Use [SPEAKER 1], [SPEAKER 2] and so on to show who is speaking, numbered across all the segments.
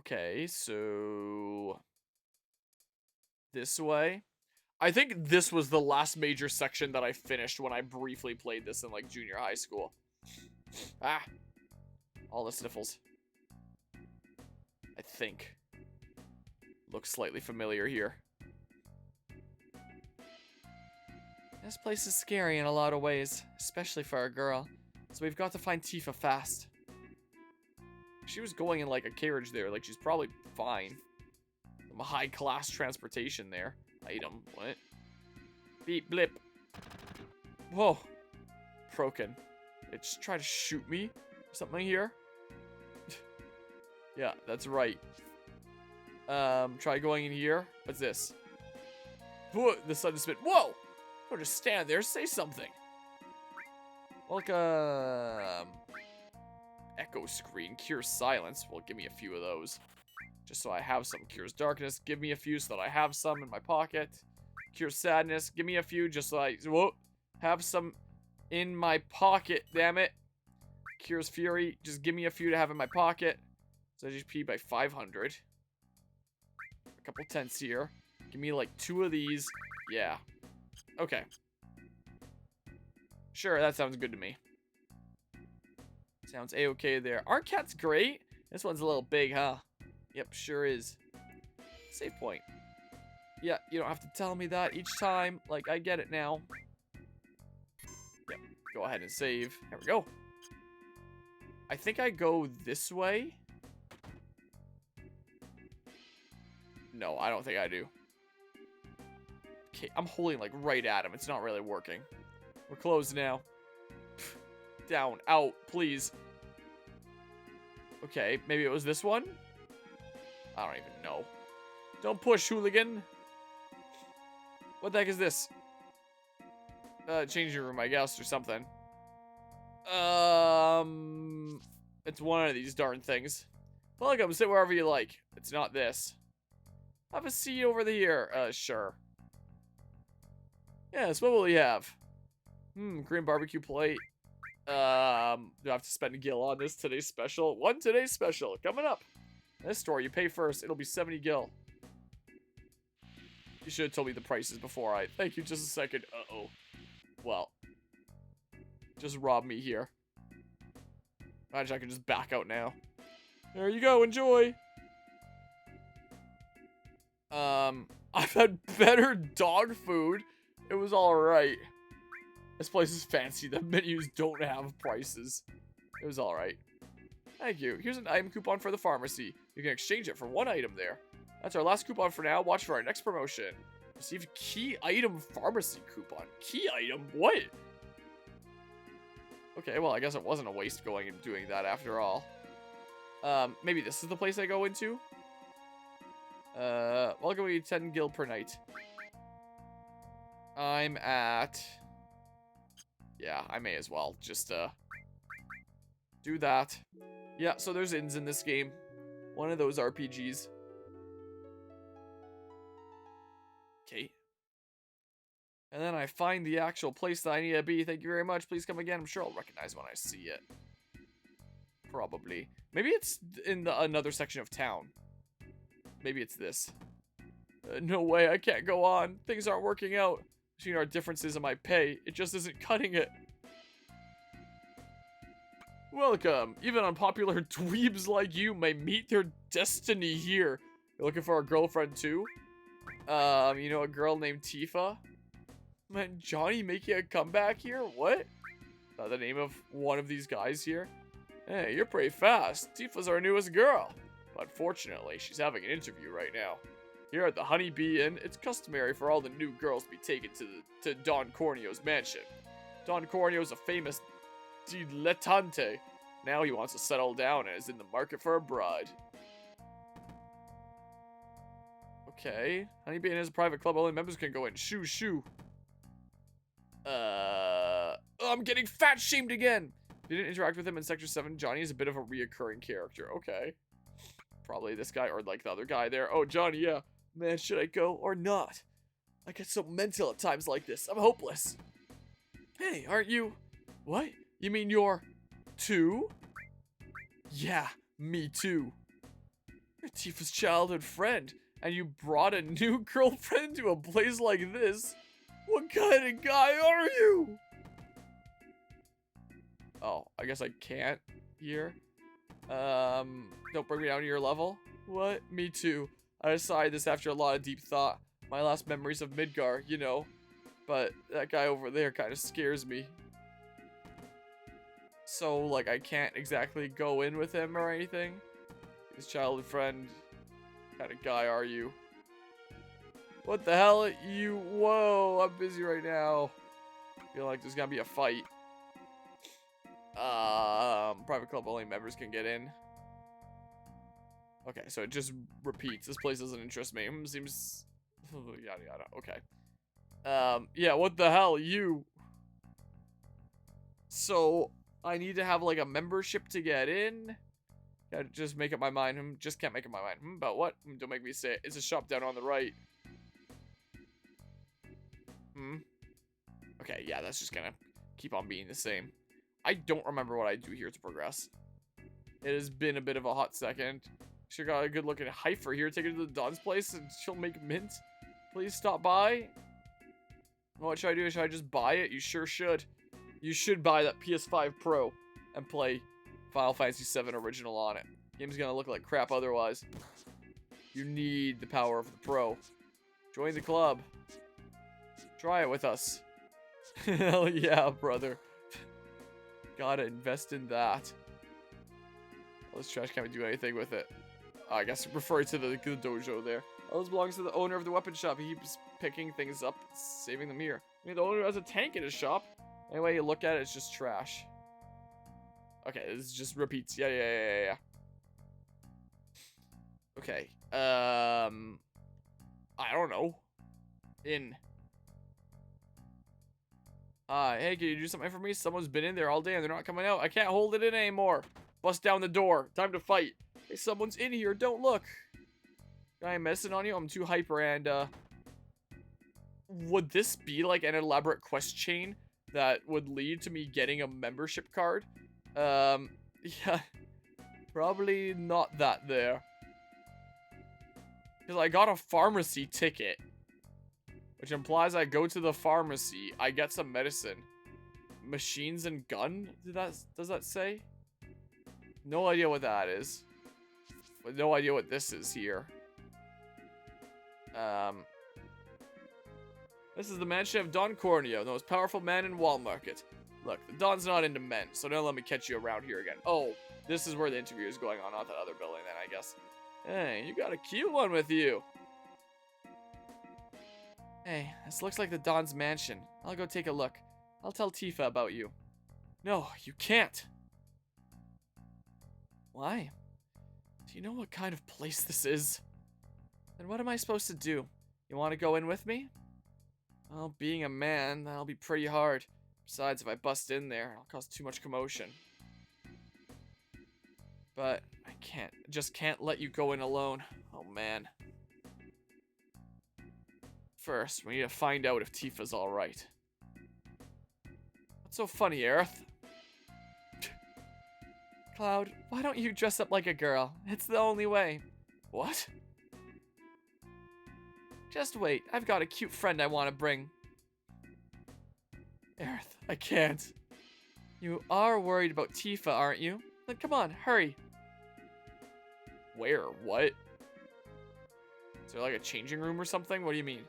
[SPEAKER 1] Okay, so this way. I think this was the last major section that I finished when I briefly played this in like junior high school. Ah, all the sniffles. I think. Looks slightly familiar here. This place is scary in a lot of ways, especially for a girl. So we've got to find Tifa fast. She was going in like a carriage there, like she's probably fine. Some high class transportation there. Item, what? Beep, blip. Whoa. Broken. It just tried to shoot me. Something here. Yeah, that's right. Try going in here. What's this? Whoa, the sun just spit. Whoa! Don't just stand there, say something. Welcome. Echo screen, cures silence. Well, give me a few of those. Just so I have some. Cures darkness, give me a few so that I have some in my pocket. Cures sadness, give me a few just so I have some in my pocket, damn it. Cures fury, just give me a few to have in my pocket. So HP by 500. A couple tents here. Give me like 2 of these. Yeah. Okay. Sure, that sounds good to me. Sounds a-okay there. Our cat's great. This one's a little big, huh? Yep, sure is. Save point. Yeah, you don't have to tell me that each time. Like, I get it now. Yep, go ahead and save. There we go. I think I go this way. No, I don't think I do. Okay, I'm holding like right at him. It's not really working. We're closed now. Down, out, please. Okay, maybe it was this one? I don't even know. Don't push, hooligan. What the heck is this? Changing room, I guess, or something. It's one of these darn things. Welcome, sit wherever you like. It's not this. Have a seat over here. Sure. Yes, what will you have? Korean barbecue plate. Do I have to spend a gil on this today's special? One today's special coming up. This store, you pay first. It'll be 70 gil. You should have told me the prices before I... Thank you, just a second. Uh-oh. Well. Just rob me here. Imagine I can just back out now. There you go, enjoy. I've had better dog food. It was alright. This place is fancy. The menus don't have prices. It was alright. Thank you. Here's an item coupon for the pharmacy. You can exchange it for 1 item there. That's our last coupon for now. Watch for our next promotion. Receive key item pharmacy coupon. Key item? What? Okay, well, I guess it wasn't a waste going and doing that after all. Maybe this is the place I go into? Welcome to 10 gil per night. I'm at... Yeah, I may as well just, do that. Yeah, so there's inns in this game. One of those RPGs. Okay. And then I find the actual place that I need to be. Thank you very much. Please come again. I'm sure I'll recognize when I see it. Probably. Maybe it's in another section of town. Maybe it's this. No way, I can't go on. Things aren't working out. Between our differences in my pay, it just isn't cutting it. Welcome. Even unpopular dweebs like you may meet their destiny here. You're looking for a girlfriend too? You know a girl named Tifa? Man, Johnny making a comeback here? What? Is that the name of one of these guys here? Hey, you're pretty fast. Tifa's our newest girl. But fortunately, she's having an interview right now. Here at the Honey Bee Inn, it's customary for all the new girls to be taken to Don Corneo's mansion. Don Corneo's a famous dilettante. Now he wants to settle down and is in the market for a bride. Okay. Honey Bee Inn is a private club. Only members can go in. Shoo, shoo. Oh, I'm getting fat shamed again. If you didn't interact with him in Sector 7, Johnny is a bit of a reoccurring character. Okay. Probably this guy or like the other guy there. Oh, Johnny, yeah. Man, should I go or not? I get so mental at times like this. I'm hopeless. Hey, aren't you? What? You mean you're 2? Yeah, me too. You're Tifa's childhood friend, and you brought a new girlfriend to a place like this? What kind of guy are you? Oh, I guess I can't here. Don't bring me down to your level. What? Me too. I decided this after a lot of deep thought. My last memories of Midgar, you know. But that guy over there kind of scares me. So, like, I can't exactly go in with him or anything? His childhood friend. What kind of guy are you? What the hell? You? Whoa, I'm busy right now. I feel like there's gonna be a fight. Private club only members can get in. Okay, so it just repeats. This place doesn't interest me. Seems... yada yada. Okay. Yeah, what the hell? You... So, I need to have, like, a membership to get in? Gotta just make up my mind. Just can't make up my mind. About what? Don't make me say it. It's a shop down on the right. Okay, yeah, that's just gonna keep on being the same. I don't remember what I do here to progress. It has been a bit of a hot second. Sure got a good looking heifer here. Take her to the Dawn's place and she'll make mint. Please stop by. What should I do? Should I just buy it? You sure should. You should buy that PS5 Pro and play Final Fantasy VII Original on it. Game's gonna look like crap otherwise. You need the power of the Pro. Join the club. Try it with us. Hell yeah, brother. Gotta invest in that. Well, this trash can't do anything with it. I guess referring to the dojo there. All this belongs to the owner of the weapon shop. He keeps picking things up, saving them here. I mean, the owner has a tank in his shop. Anyway, you look at it, it's just trash. Okay, this just repeats. Yeah. Okay. I don't know. In. Hey, can you do something for me? Someone's been in there all day and they're not coming out. I can't hold it in anymore. Bust down the door. Time to fight. Hey, someone's in here. Don't look. Guy, I'm messing on you. I'm too hyper and, would this be like an elaborate quest chain that would lead to me getting a membership card? Yeah. Probably not that there. Because I got a pharmacy ticket. Which implies I go to the pharmacy, I get some medicine. Machines and gun? Does that say? No idea what that is. But no idea what this is here. This is the mansion of Don Corneo, the most powerful man in Wall Market. Look, the Don's not into men, so don't let me catch you around here again. Oh, this is where the interview is going on, not that other building then, I guess. Hey, you got a cute one with you. Hey, this looks like the Don's mansion. I'll go take a look. I'll tell Tifa about you. No, you can't. Why? Do you know what kind of place this is? Then what am I supposed to do? You want to go in with me? Well, being a man, that'll be pretty hard. Besides, if I bust in there, I'll cause too much commotion. But I just can't let you go in alone. Oh, man. First, we need to find out if Tifa's alright. What's so funny, Aerith? Cloud, why don't you dress up like a girl? It's the only way. What? Just wait, I've got a cute friend I want to bring. Aerith, I can't. You are worried about Tifa, aren't you? Then come on, hurry. Where? What? Is there like a changing room or something? What do you mean?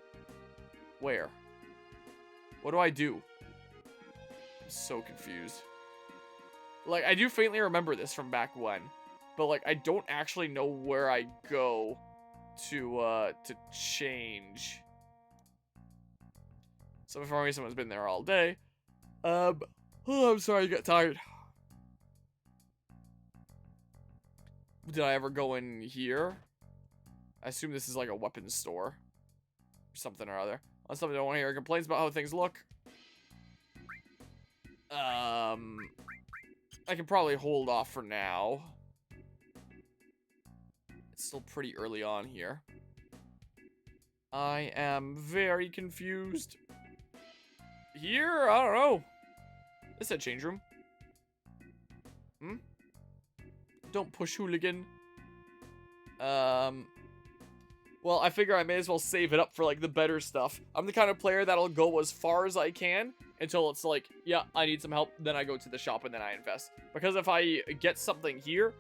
[SPEAKER 1] Where? What do I do? I'm so confused. Like, I do faintly remember this from back when, but like, I don't actually know where I go to change. So for me, someone's been there all day. Oh, I'm sorry you got tired. Did I ever go in here? I assume this is like a weapons store. Or something or other. Unless somebody don't want to hear complaints about how things look. I can probably hold off for now. It's still pretty early on here. I am very confused. Here? I don't know. This is a change room. Don't push, hooligan. Well, I figure I may as well save it up for, like, the better stuff. I'm the kind of player that'll go as far as I can until it's like, yeah, I need some help. Then I go to the shop and then I invest. Because if I get something here,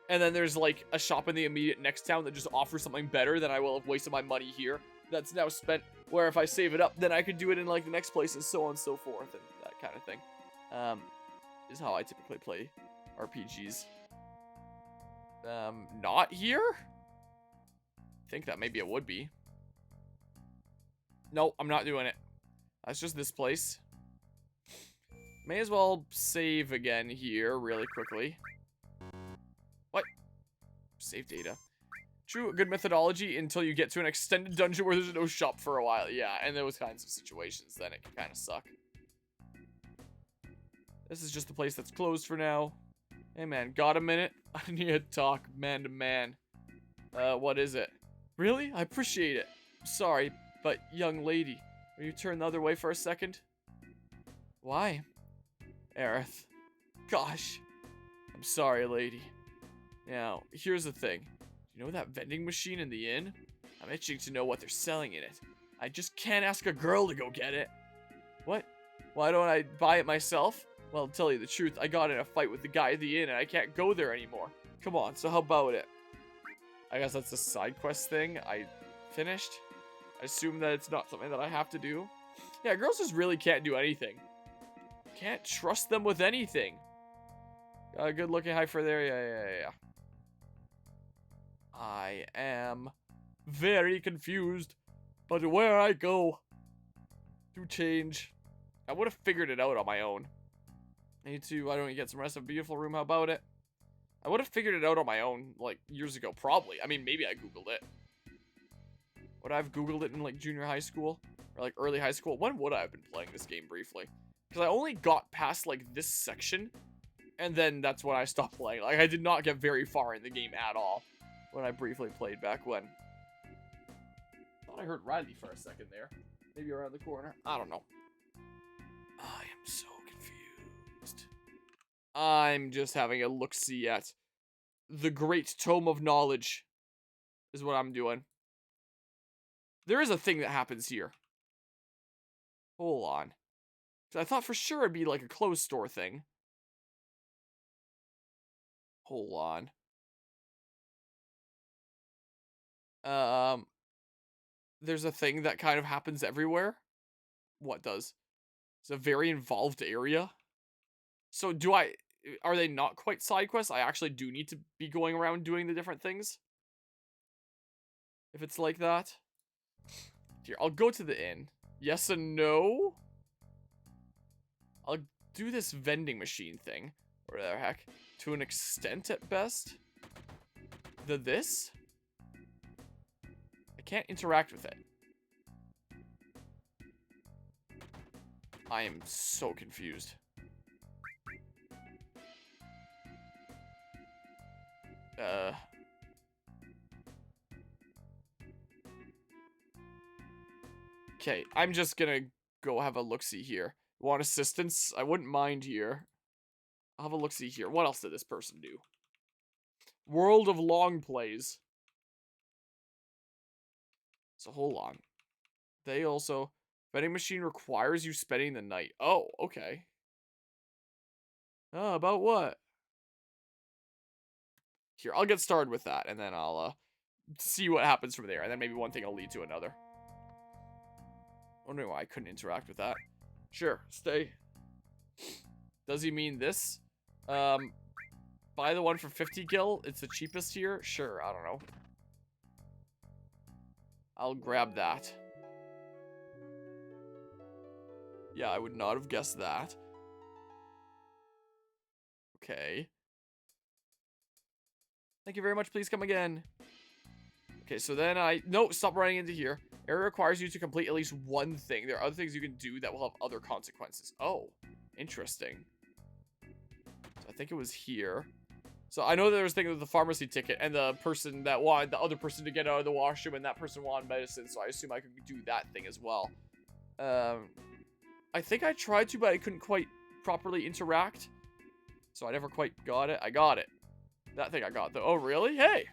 [SPEAKER 1] and then there's, like, a shop in the immediate next town that just offers something better, then I will have wasted my money here. That's now spent. Where if I save it up, then I could do it in, like, the next place and so on and so forth. And that kind of thing. Is how I typically play RPGs. Not here? I think that maybe it would be. No, I'm not doing it. That's just this place. May as well save again here really quickly. What? Save data. True, good methodology until you get to an extended dungeon where there's no shop for a while. Yeah, and those kinds of situations, then it can kind of suck. This is just a place that's closed for now. Hey man, got a minute? I need to talk man to man. What is it? Really? I appreciate it. Sorry, but young lady, will you turn the other way for a second? Why? Aerith. Gosh. I'm sorry, lady. Now, here's the thing. You know that vending machine in the inn? I'm itching to know what they're selling in it. I just can't ask a girl to go get it. What? Why don't I buy it myself? Well, to tell you the truth, I got in a fight with the guy at the inn and I can't go there anymore. Come on, so how about it? I guess that's a side quest thing. I finished. I assume that it's not something that I have to do. Yeah, girls just really can't do anything. Can't trust them with anything. Got a good looking heifer there. Yeah. I am very confused. But where I go to change. I would have figured it out on my own. I need to, I don't know, get some rest of a beautiful room. How about it? I would have figured it out on my own, like, years ago, probably. I mean, maybe I Googled it. Would I have Googled it in, like, junior high school? Or, like, early high school? When would I have been playing this game briefly? Because I only got past, like, this section. And then that's when I stopped playing. Like, I did not get very far in the game at all. When I briefly played back when. Thought I heard Riley for a second there. Maybe around the corner. I don't know. I am so confused. I'm just having a look-see at the Great Tome of Knowledge is what I'm doing. There is a thing that happens here. Hold on. I thought for sure it'd be like a closed store thing. Hold on. There's a thing that kind of happens everywhere. What does? It's a very involved area. So are they not quite side quests? I actually do need to be going around doing the different things. If it's like that. Here, I'll go to the inn. Yes and no? I'll do this vending machine thing. Or the heck. To an extent at best. This? I can't interact with it. I am so confused. Okay, I'm just gonna go have a look-see here. Want assistance? I wouldn't mind here. I'll have a look-see here. What else did this person do? World of Long Plays. So hold on. They also... Vending machine requires you spending the night. Oh, okay. Oh, about what? Here, I'll get started with that, and then I'll see what happens from there. And then maybe one thing will lead to another. Wondering why I couldn't interact with that. Sure, stay. Does he mean this? Buy the one for 50 gil. It's the cheapest here. Sure, I don't know. I'll grab that. Yeah, I would not have guessed that. Okay. Thank you very much. Please come again. Okay, so then no, stop running into here. Area requires you to complete at least one thing. There are other things you can do that will have other consequences. Oh, interesting. So I think it was here. So I know there was a thing with the pharmacy ticket and the person that wanted the other person to get out of the washroom and that person wanted medicine. So I assume I could do that thing as well. I think I tried to, but I couldn't quite properly interact. So I never quite got it. I got it. That thing I got, though. Oh, really? Hey!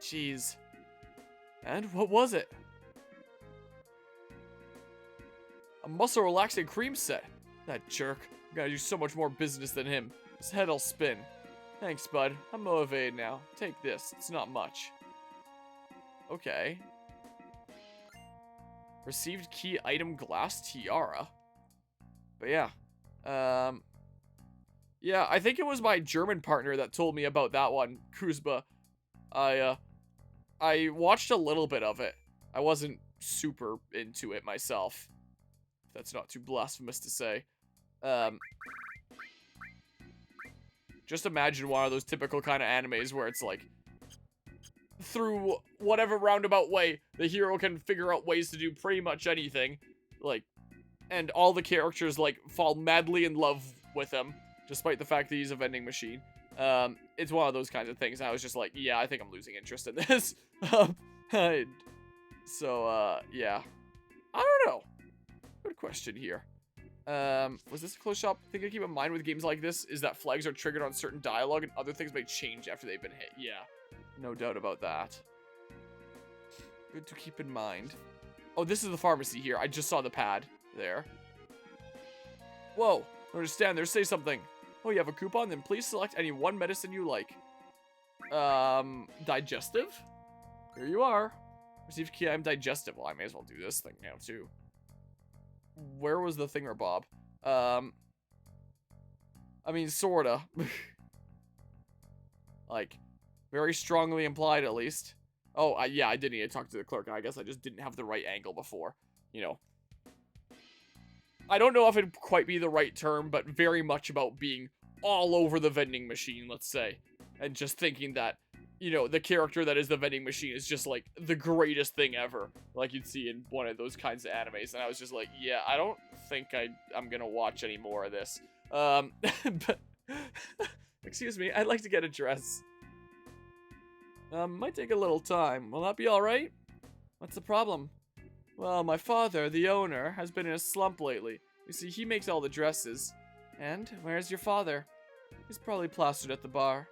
[SPEAKER 1] Jeez. And what was it? A muscle relaxing cream set. That jerk. I gotta do so much more business than him. His head'll spin. Thanks, bud. I'm motivated now. Take this. It's not much. Okay. Received key item glass tiara. But yeah. Yeah, I think it was my German partner that told me about that one, Kuzba. I watched a little bit of it. I wasn't super into it myself. If that's not too blasphemous to say. Just imagine one of those typical kind of animes where it's like, through whatever roundabout way, the hero can figure out ways to do pretty much anything. Like, and all the characters, like, fall madly in love with him, despite the fact that he's a vending machine. It's one of those kinds of things. I was just like, yeah, I think I'm losing interest in this. Yeah. I don't know. Good question here. Was this a close shop? Thing to keep in mind with games like this is that flags are triggered on certain dialogue and other things may change after they've been hit. Yeah, no doubt about that. Good to keep in mind. Oh, this is the pharmacy here. I just saw the pad there. Whoa, I understand there. Say something. Oh, you have a coupon? Then please select any one medicine you like. Digestive? Here you are. Receive key item digestive. Well, I may as well do this thing now, too. Where was the thingamabob? I mean, sorta. Like, very strongly implied, at least. Oh, yeah, I did need to talk to the clerk. I guess I just didn't have the right angle before. You know. I don't know if it'd quite be the right term, but very much about being all over the vending machine, let's say. And just thinking that, you know, the character that is the vending machine is just, like, the greatest thing ever. Like you'd see in one of those kinds of animes. And I was just like, yeah, I don't think I'm gonna watch any more of this. But, excuse me, I'd like to get a dress. Might take a little time. Will that be alright? What's the problem? Well, my father, the owner, has been in a slump lately. You see, he makes all the dresses. And, where's your father? He's probably plastered at the bar.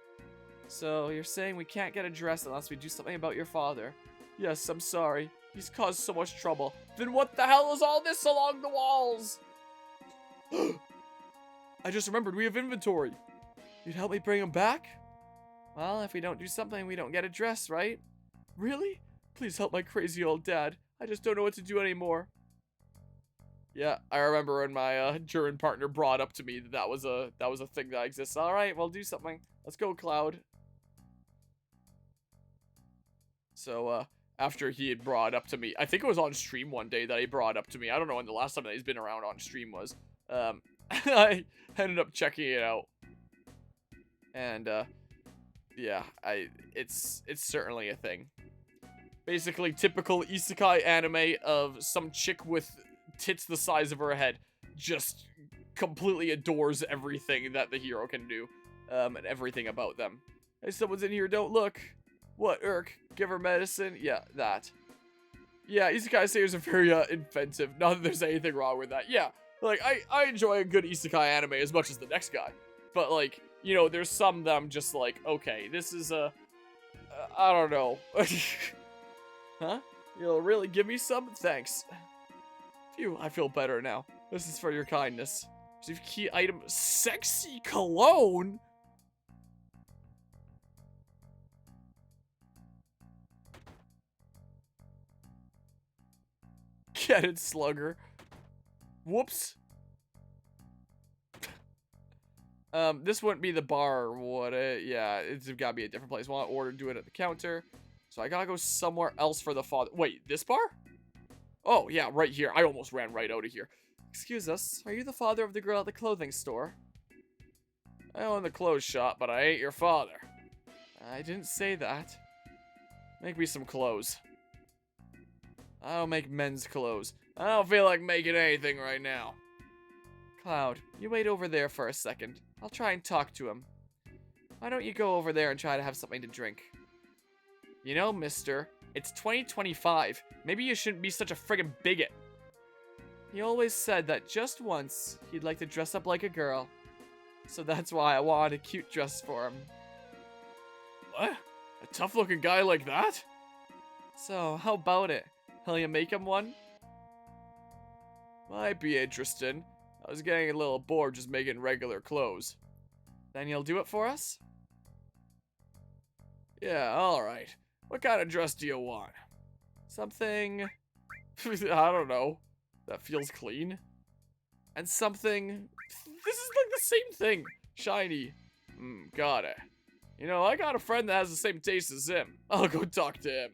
[SPEAKER 1] So, you're saying we can't get a dress unless we do something about your father? Yes, I'm sorry. He's caused so much trouble. Then what the hell is all this along the walls? I just remembered we have inventory. You'd help me bring him back? Well, if we don't do something, we don't get a dress, right? Really? Please help my crazy old dad. I just don't know what to do anymore. Yeah, I remember when my German partner brought up to me that was a thing that exists. All right, well, do something. Let's go, Cloud. So, after he had brought up to me, I think it was on stream one day that he brought up to me. I don't know when the last time that he's been around on stream was. I ended up checking it out. And, yeah, it's certainly a thing. Basically, typical isekai anime of some chick with tits the size of her head just completely adores everything that the hero can do, and everything about them. Hey, someone's in here, don't look. What, Irk? Give her medicine? Yeah, that. Yeah, isekai sayers are very, inventive. Not that there's anything wrong with that. Yeah, like, I enjoy a good isekai anime as much as the next guy. But, like, you know, there's some that I'm just like, okay, this is I don't know. Huh? You'll really give me some? Thanks. Phew, I feel better now. This is for your kindness. Receive key item, sexy cologne? Get it, slugger. Whoops. This wouldn't be the bar, would it? Yeah, it's gotta be a different place. Want to order, do it at the counter. So I gotta go somewhere else for the father. Wait, this bar? Oh, yeah, right here. I almost ran right out of here. Excuse us, are you the father of the girl at the clothing store? I own the clothes shop, but I ain't your father. I didn't say that. Make me some clothes. I don't make men's clothes. I don't feel like making anything right now. Cloud, you wait over there for a second. I'll try and talk to him. Why don't you go over there and try to have something to drink? You know, mister, it's 2025. Maybe you shouldn't be such a friggin' bigot. He always said that just once, he'd like to dress up like a girl. So that's why I wanted a cute dress for him. What? A tough-looking guy like that? So, how about it? Will you make him one? Might be interesting. I was getting a little bored just making regular clothes. Then you'll do it for us? Yeah, alright. What kind of dress do you want? Something... I don't know. That feels clean. And something... This is like the same thing. Shiny. Got it. You know, I got a friend that has the same taste as him. I'll go talk to him.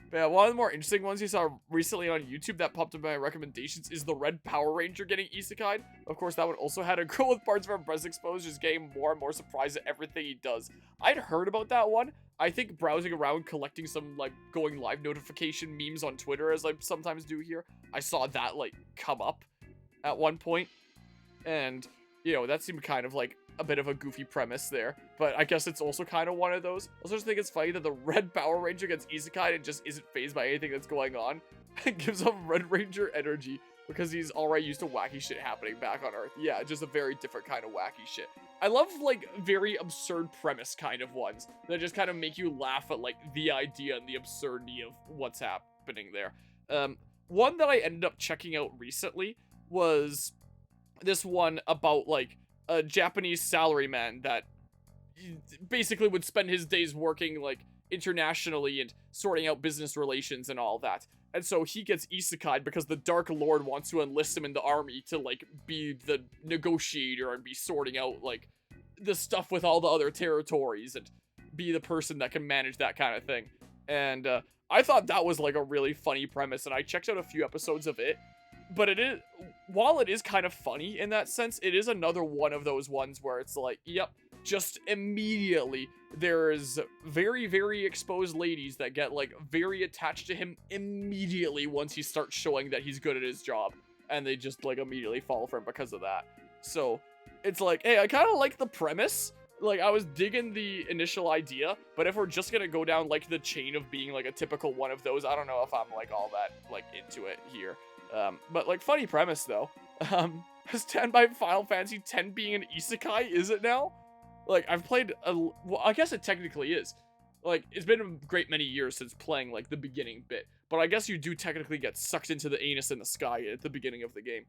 [SPEAKER 1] But yeah, one of the more interesting ones you saw recently on YouTube that popped up in my recommendations is the Red Power Ranger getting isekai'd. Of course, that one also had a girl with parts of her breast exposed, just getting more and more surprised at everything he does. I'd heard about that one. I think browsing around, collecting some, like, going live notification memes on Twitter, as I sometimes do here, I saw that, like, come up at one point. And, you know, that seemed kind of like a bit of a goofy premise there, but I guess it's also kind of one of those. I also just think it's funny that the Red Power Ranger gets isekai'd and just isn't fazed by anything that's going on. It gives off Red Ranger energy because he's already used to wacky shit happening back on Earth. Yeah, just a very different kind of wacky shit. I love, like, very absurd premise kind of ones that just kind of make you laugh at, like, the idea and the absurdity of what's happening there. One that I ended up checking out recently was this one about, like, a Japanese salaryman that basically would spend his days working, like, internationally and sorting out business relations and all that. And so he gets isekai'd because the Dark Lord wants to enlist him in the army to, like, be the negotiator and be sorting out, like, the stuff with all the other territories and be the person that can manage that kind of thing. And I thought that was, like, a really funny premise, and I checked out a few episodes of it. But it is, while it is kind of funny in that sense, it is another one of those ones where it's like, yep, just immediately there's very, very exposed ladies that get, like, very attached to him immediately once he starts showing that he's good at his job. And they just, like, immediately fall for him because of that. So it's like, hey, I kind of like the premise. Like, I was digging the initial idea, but if we're just gonna go down, like, the chain of being, like, a typical one of those, I don't know if I'm, like, all that, like, into it here. But, like, funny premise, though. Is 10 by Final Fantasy 10 being an isekai, is it now? Like, I've played well, I guess it technically is. Like, it's been a great many years since playing, like, the beginning bit. But I guess you do technically get sucked into the anus in the sky at the beginning of the game.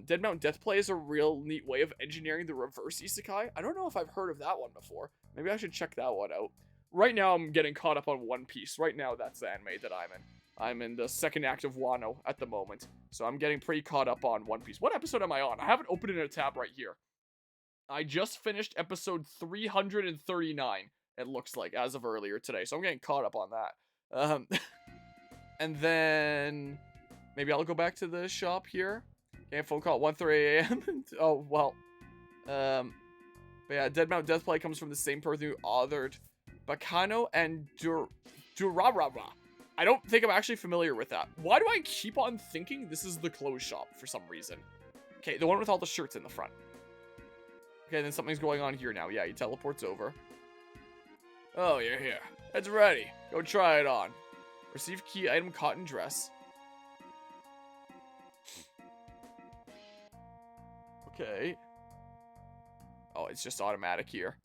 [SPEAKER 1] Dead Mount Deathplay is a real neat way of engineering the reverse isekai. I don't know if I've heard of that one before. Maybe I should check that one out. Right now, I'm getting caught up on One Piece. Right now, that's the anime that I'm in. I'm in the second act of Wano at the moment, so I'm getting pretty caught up on One Piece. What episode am I on? I have it open in a tab right here. I just finished episode 339, it looks like, as of earlier today, so I'm getting caught up on that. And then maybe I'll go back to the shop here. Okay, a phone call at 1:30 a.m. Oh, well. But yeah, Dead Mount Deathplay comes from the same person who authored Bacano and Durarara. I don't think I'm actually familiar with that. Why do I keep on thinking this is the clothes shop for some reason? Okay, the one with all the shirts in the front. Okay, then something's going on here now. Yeah, he teleports over. Oh, you're here. It's ready. Go try it on. Receive key item cotton dress. Okay. Oh, it's just automatic here.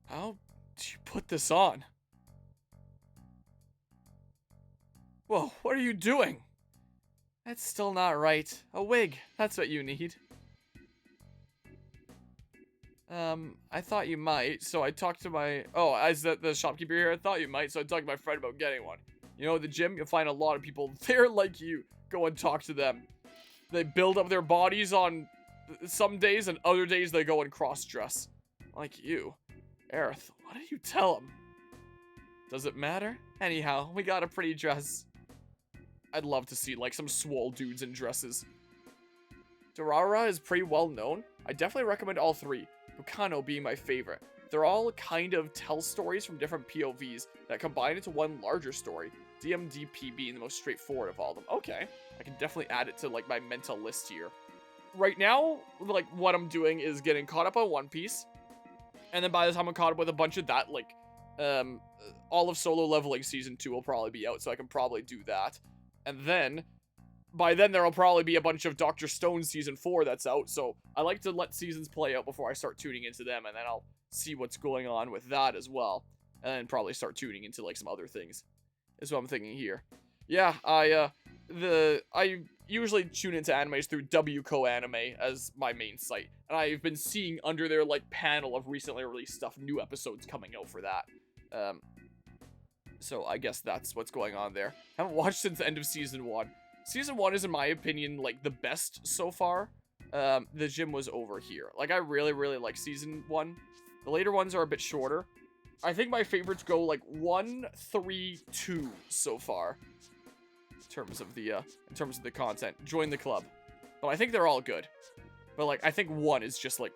[SPEAKER 1] How do you put this on? Whoa, what are you doing? That's still not right. A wig, that's what you need. I thought you might, so I talked to my... Oh, as the shopkeeper here, I thought you might, so I talked to my friend about getting one. You know, at the gym, you'll find a lot of people there like you. Go and talk to them. They build up their bodies on some days, and other days they go and cross-dress. Like you. Aerith, what did you tell him? Does it matter? Anyhow, we got a pretty dress. I'd love to see, like, some swole dudes in dresses. Durara is pretty well known. I definitely recommend all three, Bukano being my favorite. They're all kind of tell stories from different POVs that combine into one larger story, DMDP being the most straightforward of all of them. Okay, I can definitely add it to, like, my mental list here. Right now, like, what I'm doing is getting caught up on One Piece, and then by the time I'm caught up with a bunch of that, like, all of Solo Leveling Season 2 will probably be out, so I can probably do that. And then, by then there'll probably be a bunch of Dr. Stone season 4 that's out, so I like to let seasons play out before I start tuning into them, and then I'll see what's going on with that as well, and then probably start tuning into like some other things, is what I'm thinking here. Yeah, I usually tune into animes through WCO Anime as my main site, and I've been seeing under their like panel of recently released stuff, new episodes coming out for that. So I guess that's what's going on there. Haven't watched since the end of season 1. Season 1 is, in my opinion, like, the best so far. The gym was over here. Like, I really, really like season 1. The later ones are a bit shorter. I think my favorites go, like, 1, 3, 2 so far. In terms of the content. Join the club. But I think they're all good. But, like, I think 1 is just, like,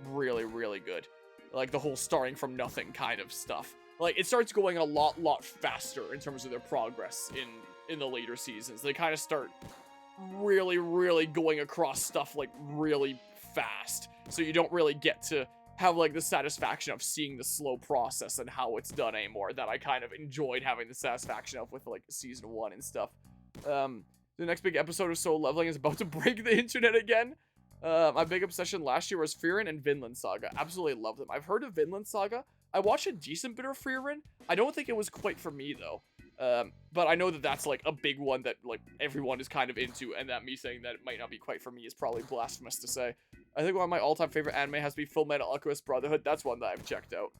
[SPEAKER 1] really, really good. Like, the whole starting from nothing kind of stuff. Like, it starts going a lot faster in terms of their progress in the later seasons. They kind of start really, really going across stuff, like, really fast. So you don't really get to have, like, the satisfaction of seeing the slow process and how it's done anymore that I kind of enjoyed having the satisfaction of with, like, season 1 and stuff. The next big episode of Solo Leveling is about to break the internet again. My big obsession last year was Frieren and Vinland Saga. Absolutely love them. I've heard of Vinland Saga. I watched a decent bit of Frieren. I don't think it was quite for me, though. But I know that that's, like, a big one that, like, everyone is kind of into, and that me saying that it might not be quite for me is probably blasphemous to say. I think one of my all-time favorite anime has to be Fullmetal Alchemist Brotherhood. That's one that I've checked out.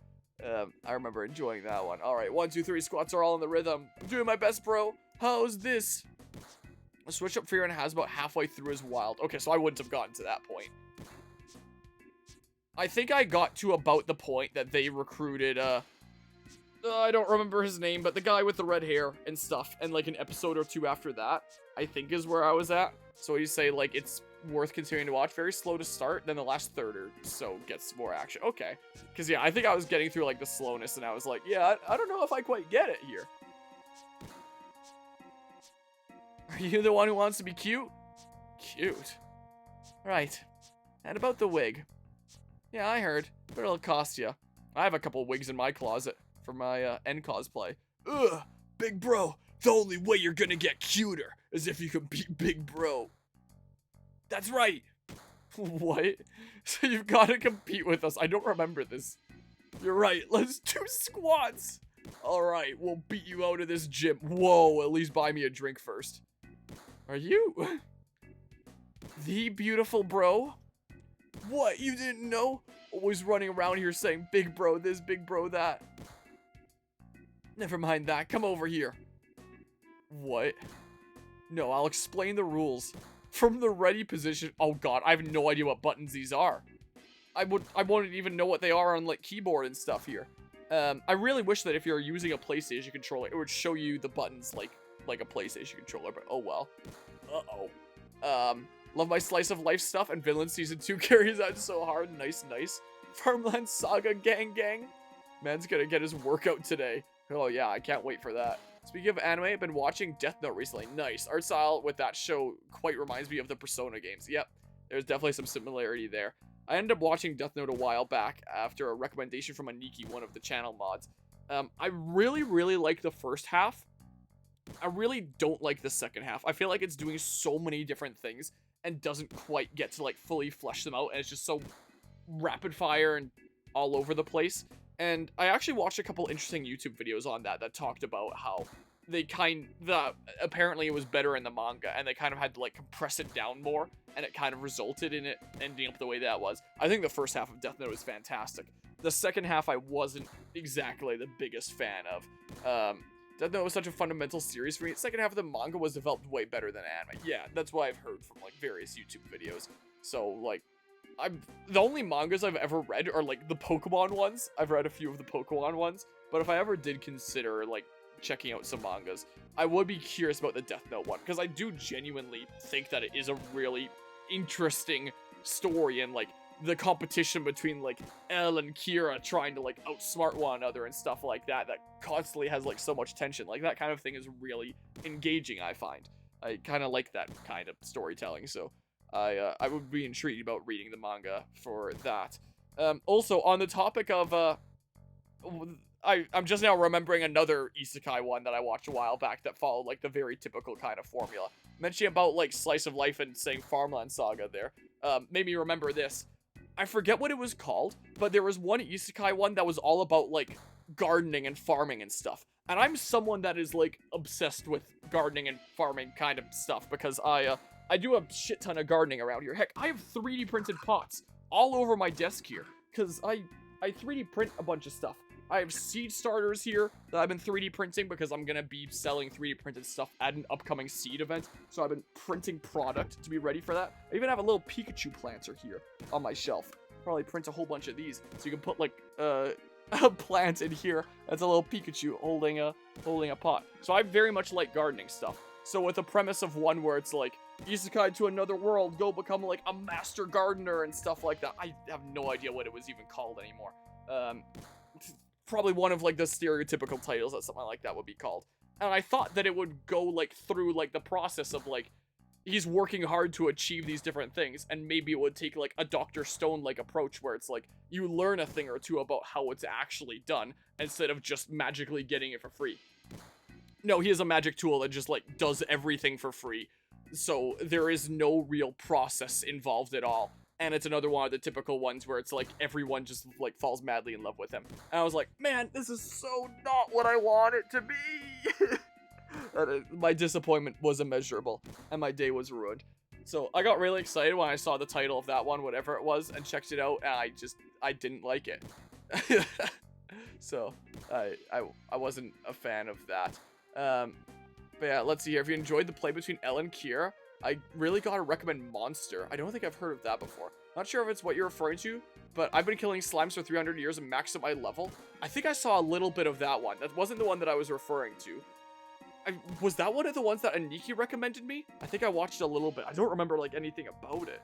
[SPEAKER 1] I remember enjoying that one. Alright, 1, 2, 3 squats are all in the rhythm. I'm doing my best, bro. How's this? The switch up Frieren has about halfway through is wild. Okay, so I wouldn't have gotten to that point. I think I got to about the point that they recruited, I don't remember his name, but the guy with the red hair and stuff, and like an episode or 2 after that, I think is where I was at. So you say, like, it's worth continuing to watch. Very slow to start, then the last third or so gets more action. Okay. Because, yeah, I think I was getting through, like, the slowness, and I was like, yeah, I don't know if I quite get it here. Are you the one who wants to be cute? Cute. Right. And about the wig. Yeah, I heard. But it'll cost you. I have a couple wigs in my closet for my end cosplay. Ugh, Big Bro. The only way you're gonna get cuter is if you can beat Big Bro. That's right. What? So you've got to compete with us. I don't remember this. You're right. Let's do squats. All right, we'll beat you out of this gym. Whoa, at least buy me a drink first. Are you the beautiful bro? What, you didn't know? Always running around here saying big bro this, big bro that. Never mind that. Come over here. What? No, I'll explain the rules. From the ready position. Oh god, I have no idea what buttons these are. I wouldn't even know what they are on like keyboard and stuff here. I really wish that if you're using a PlayStation controller, it would show you the buttons like a PlayStation controller, but oh well. Uh-oh. Love my slice of life stuff, and Vinland Season 2 carries out so hard. Nice, nice. Farmland Saga gang. Man's gonna get his workout today. Oh yeah, I can't wait for that. Speaking of anime, I've been watching Death Note recently. Nice. Art style with that show quite reminds me of the Persona games. Yep, there's definitely some similarity there. I ended up watching Death Note a while back after a recommendation from Aniki, one of the channel mods. I really like the first half. I really don't like the second half. I feel like it's doing so many different things and doesn't quite get to like fully flesh them out, and it's just so rapid fire and all over the place. And I actually watched a couple interesting YouTube videos on that talked about how they apparently it was better in the manga, and they kind of had to like compress it down more, and it kind of resulted in it ending up the way that was. I think the first half of Death Note is fantastic. The second half I wasn't exactly the biggest fan of. Death Note was such a fundamental series for me. The second half of the manga was developed way better than anime. Yeah, that's what I've heard from like various YouTube videos. So like, the only mangas I've ever read are like the Pokemon ones. I've read a few of the Pokemon ones, but if I ever did consider like checking out some mangas, I would be curious about the Death Note one, because I do genuinely think that it is a really interesting story, and like the competition between like Elle and Kira trying to like outsmart one another and stuff like that constantly has like so much tension. Like that kind of thing is really engaging, I find. I kind of like that kind of storytelling, so I would be intrigued about reading the manga for that. Also, on the topic of, I'm just now remembering another isekai one that I watched a while back that followed, like, the very typical kind of formula. mentioning about, like, Slice of Life and saying Farmland Saga there, made me remember this. I forget what it was called, but there was one isekai one that was all about, like, gardening and farming and stuff. And I'm someone that is, like, obsessed with gardening and farming kind of stuff, because I do a shit ton of gardening around here. Heck, I have 3D printed pots all over my desk here, because I 3D print a bunch of stuff. I have seed starters here that I've been 3D printing because I'm going to be selling 3D printed stuff at an upcoming seed event. So I've been printing product to be ready for that. I even have a little Pikachu planter here on my shelf. Probably print a whole bunch of these. So you can put, like, a plant in here that's a little Pikachu holding a pot. So I very much like gardening stuff. So with the premise of one where it's like, isekai to another world, go become, like, a master gardener and stuff like that. I have no idea what it was even called anymore. Probably one of, like, the stereotypical titles that something like that would be called. And I thought that it would go, like, through, like, the process of, like, he's working hard to achieve these different things, and maybe it would take, like, a Dr. Stone-like approach where it's like, you learn a thing or two about how it's actually done, instead of just magically getting it for free. No, he has a magic tool that just, like, does everything for free. So there is no real process involved at all. And it's another one of the typical ones where it's like everyone just, like, falls madly in love with him. And I was like, man, this is so not what I want it to be. My disappointment was immeasurable, and my day was ruined. So I got really excited when I saw the title of that one, whatever it was, and checked it out, and I didn't like it. So I wasn't a fan of that. But yeah, let's see here. If you enjoyed the play between Elle and Kira, I really gotta recommend Monster. I don't think I've heard of that before. Not sure if it's what you're referring to, but I've been killing slimes for 300 years and maxed up my level. I think I saw a little bit of that one. That wasn't the one that I was referring to. Was that one of the ones that Aniki recommended me? I think I watched a little bit. I don't remember, like, anything about it.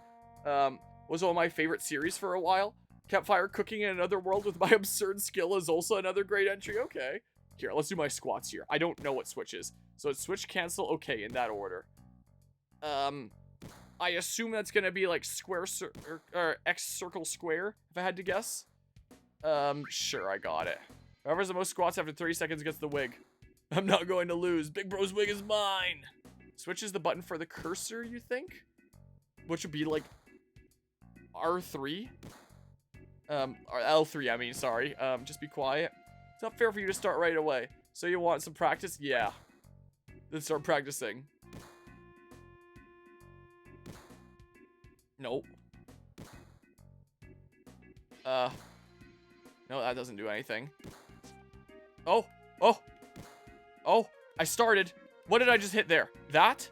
[SPEAKER 1] Was one of my favorite series for a while. Campfire cooking in another world with my absurd skill is also another great entry. Okay. Here, let's do my squats here. I don't know what switch is. So it's switch, cancel, okay, in that order. I assume that's gonna be like square or X circle square, if I had to guess. Sure, I got it. Whoever's the most squats after 30 seconds gets the wig. I'm not going to lose. Big Bro's wig is mine. Switch is the button for the cursor, you think? Which would be like R3? Or L3, I mean, sorry. Just be quiet. It's not fair for you to start right away. So you want some practice? Yeah. Let's start practicing. Nope. No, that doesn't do anything. Oh! Oh! Oh! I started. What did I just hit there? That?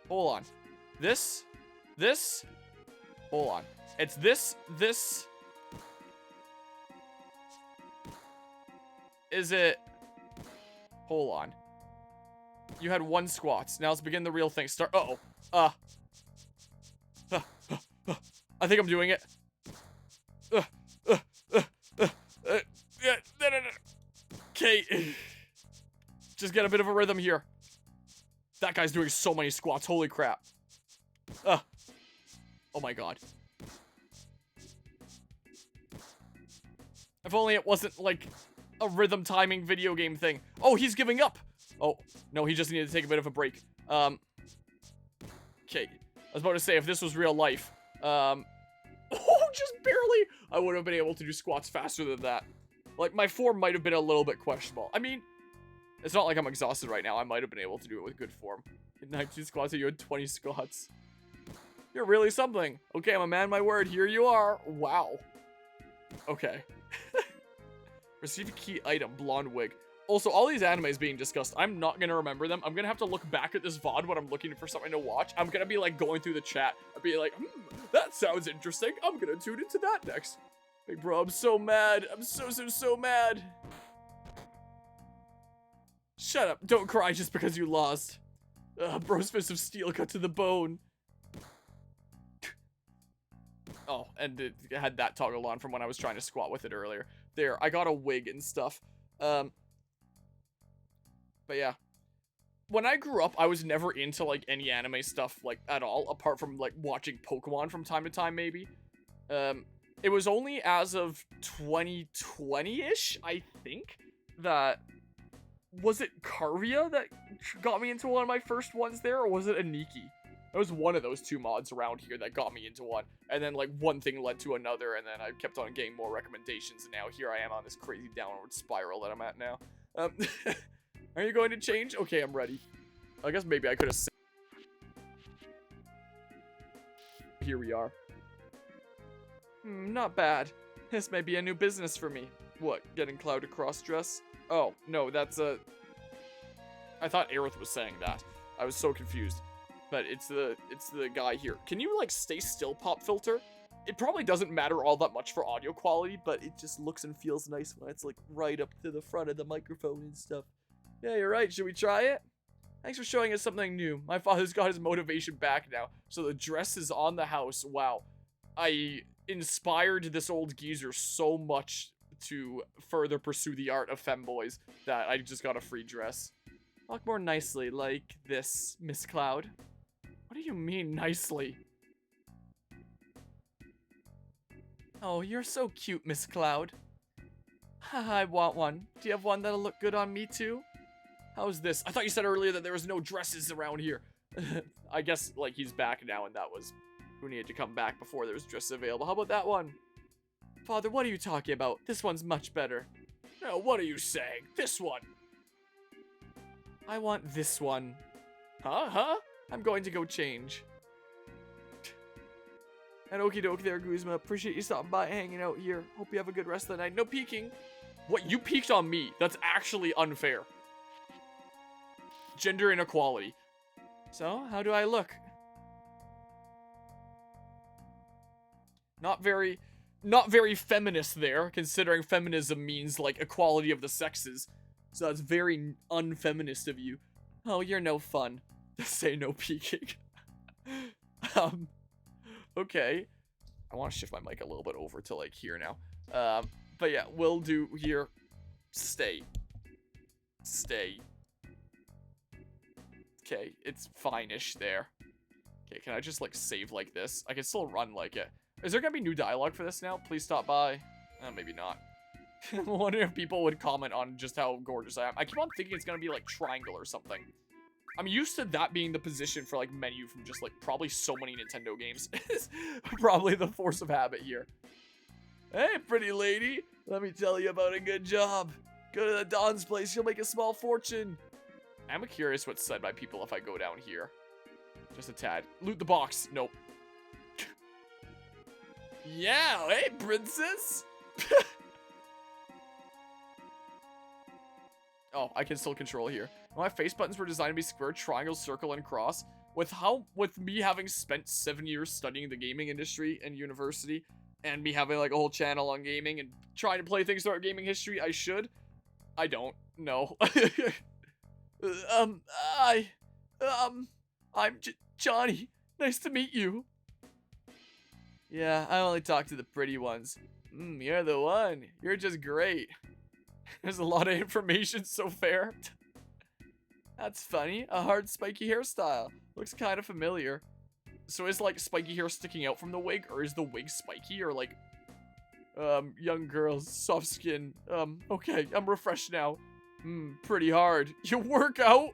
[SPEAKER 1] Hold on. This? This? Hold on. It's this, this. Is it? Hold on. You had one squats. Now let's begin the real thing. Start. Uh-oh. I think I'm doing it. Okay. Just get a bit of a rhythm here. That guy's doing so many squats. Holy crap. Oh my god. If only it wasn't like a rhythm timing video game thing. Oh, he's giving up. Oh, no, he just needed to take a bit of a break. Okay. I was about to say, if this was real life, oh, just barely, I would have been able to do squats faster than that. Like, my form might have been a little bit questionable. I mean, it's not like I'm exhausted right now. I might have been able to do it with good form. In 19 squats, you had 20 squats. You're really something. Okay, I'm a man, my word. Here you are. Wow. Okay. Receive a key item, blonde wig. Also, all these animes being discussed, I'm not going to remember them. I'm going to have to look back at this VOD when I'm looking for something to watch. I'm going to be, like, going through the chat. I'll be like, that sounds interesting. I'm going to tune into that next. Hey, bro, I'm so mad. I'm so mad. Shut up. Don't cry just because you lost. Bro's fist of steel cut to the bone. Oh, and it had that toggle on from when I was trying to squat with it earlier. There, I got a wig and stuff. But yeah, when I grew up, I was never into, like, any anime stuff, like, at all, apart from, like, watching Pokemon from time to time, maybe. It was only as of 2020-ish, I think, that was it Carvia that got me into one of my first ones there, or was it Aniki? It was one of those two mods around here that got me into one. And then, like, one thing led to another, and then I kept on getting more recommendations, and now here I am on this crazy downward spiral that I'm at now. Are you going to change? Okay, I'm ready. I guess maybe I could have said... Here we are. Not bad. This may be a new business for me. What, getting Cloud to cross-dress? Oh, no, that's a... I thought Aerith was saying that. I was so confused. But it's the guy here. Can you, like, stay still, pop filter? It probably doesn't matter all that much for audio quality, but it just looks and feels nice when it's, like, right up to the front of the microphone and stuff. Yeah, you're right. Should we try it? Thanks for showing us something new. My father's got his motivation back now, so the dress is on the house. Wow. I inspired this old geezer so much to further pursue the art of femboys that I just got a free dress. Walk more nicely, like this, Miss Cloud. What do you mean, nicely? Oh, you're so cute, Miss Cloud. I want one. Do you have one that'll look good on me, too? How's this? I thought you said earlier that there was no dresses around here. I guess, like, he's back now, and that was who needed to come back before there was dresses available. How about that one? Father, what are you talking about? This one's much better. No, what are you saying? This one. I want this one. Huh? I'm going to go change. And okie dokie there, Guzma. Appreciate you stopping by and hanging out here. Hope you have a good rest of the night. No peeking. What? You peeked on me. That's actually unfair. Gender inequality. So, how do I look? Not very feminist there, considering feminism means, like, equality of the sexes. So that's very unfeminist of you. Oh, you're no fun. Say no peeking. Okay. I want to shift my mic a little bit over to, like, here now. But yeah, we'll do here. Stay. Okay, it's fine-ish there. Okay, can I just, like, save like this? I can still run like it. Is there gonna be new dialogue for this now? Please stop by. Maybe not. I'm wondering if people would comment on just how gorgeous I am. I keep on thinking it's gonna be, like, triangle or something. I'm used to that being the position for, like, menu from just, like, probably so many Nintendo games. Probably the force of habit here. Hey, pretty lady. Let me tell you about a good job. Go to the Don's place. You'll make a small fortune. I'm curious what's said by people if I go down here. Just a tad. Loot the box. Nope. Yeah, hey, princess. Oh, I can still control here. My face buttons were designed to be square, triangle, circle, and cross. With me having spent 7 years studying the gaming industry and university, and me having, like, a whole channel on gaming and trying to play things throughout gaming history, I don't know. I'm Johnny. Nice to meet you. Yeah, I only talk to the pretty ones. You're the one. You're just great. There's a lot of information, so fair. That's funny. A hard, spiky hairstyle. Looks kind of familiar. So is, like, spiky hair sticking out from the wig, or is the wig spiky, or, like, young girls, soft skin. Okay, I'm refreshed now. Pretty hard. You work out?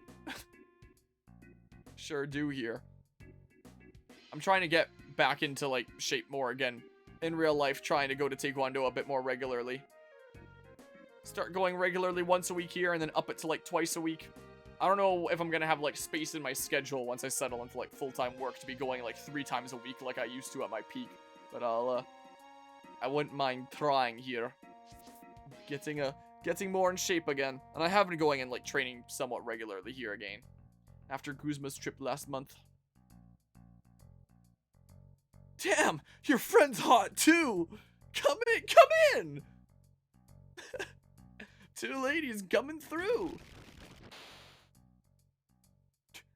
[SPEAKER 1] Sure do here. I'm trying to get back into, like, shape more again. In real life, trying to go to Taekwondo a bit more regularly. Start going regularly once a week here, and then up it to, like, twice a week. I don't know if I'm gonna have, like, space in my schedule once I settle into, like, full-time work to be going, like, 3 times a week like I used to at my peak. But I wouldn't mind trying here. Getting more in shape again. And I have been going and, like, training somewhat regularly here again. After Guzma's trip last month. Damn! Your friend's hot, too! Come in! 2 ladies coming through!